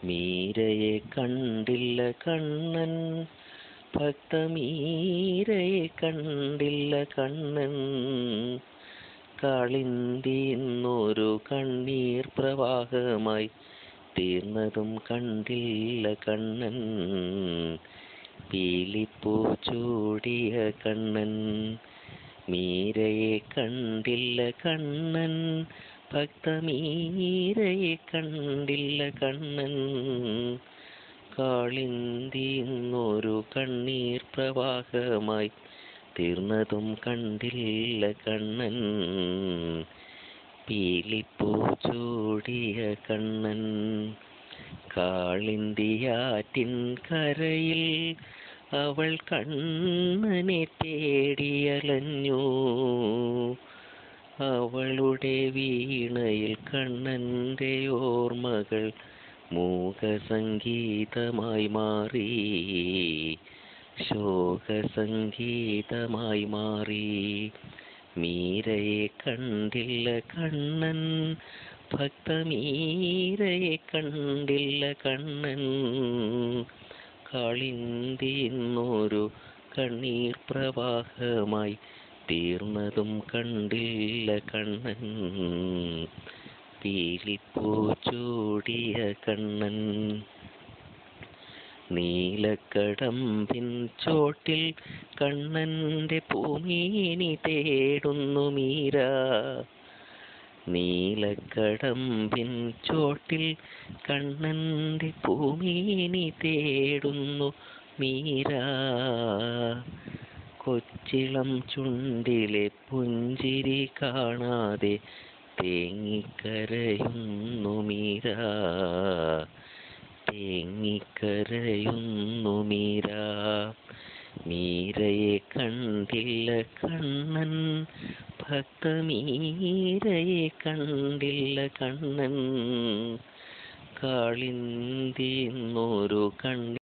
മീരയെ കണ്ടില്ല കണ്ണൻ, ഭക്തമീരയെ കണ്ടില്ല കണ്ണൻ. കാളിന്തിന്നൊരു കണ്ണീർ പ്രവാഹമായി തീർന്നതും കണ്ടില്ല കണ്ണൻ. പീലിപ്പൂ ചൂടിയ കണ്ണൻ. മീരയെ കണ്ടില്ല കണ്ണൻ, ഭക്തമീരയെ കണ്ടില്ല കണ്ണൻ. കാളിന്തിന്നൊരു കണ്ണീർ പ്രവാഹമായി തീർന്നതും കണ്ടില്ല കണ്ണൻ. പീലിപ്പൂ ചൂടിയ കണ്ണൻ. കാളിന്തിയാറ്റിൻ കരയിൽ അവൾ കണ്ണനെ തേടിയലഞ്ഞു. അവളുടെ വീണയിൽ കണ്ണന്റെ ഓർമ്മകൾ മൂകസംഗീതമായി മാറി, ശോകസംഗീതമായി മാറി. മീരയെ കണ്ടില്ല കണ്ണൻ, ഭക്തമീരയെ കണ്ടില്ല കണ്ണൻ. കാളിന്തിന്നൊരു കണ്ണീർ പ്രവാഹമായി തീർന്നതും കണ്ടില്ല കണ്ണൻ. പീലിപ്പൂ ചൂടിയ കണ്ണൻ. നീലക്കടമ്പിൻ ചോട്ടിൽ കണ്ണന്റെ പൂമേനി തേടുന്നു മീര. നീലക്കടമ്പിൻ ചോട്ടിൽ കണ്ണന്റെ പൂമേനി തേടുന്നു മീര. കൊച്ചിളം ചുണ്ടിലെ പുഞ്ചിരി കാണാതെ തേങ്ങിക്കരയുന്നു മീര, തേങ്ങിക്കരയുന്നു മീര. മീരയെ കണ്ടില്ല കണ്ണൻ, ഭക്തമീരയെ കണ്ടില്ല കണ്ണൻ. കാളിന്തിന്നൊരു കണ്ണീർ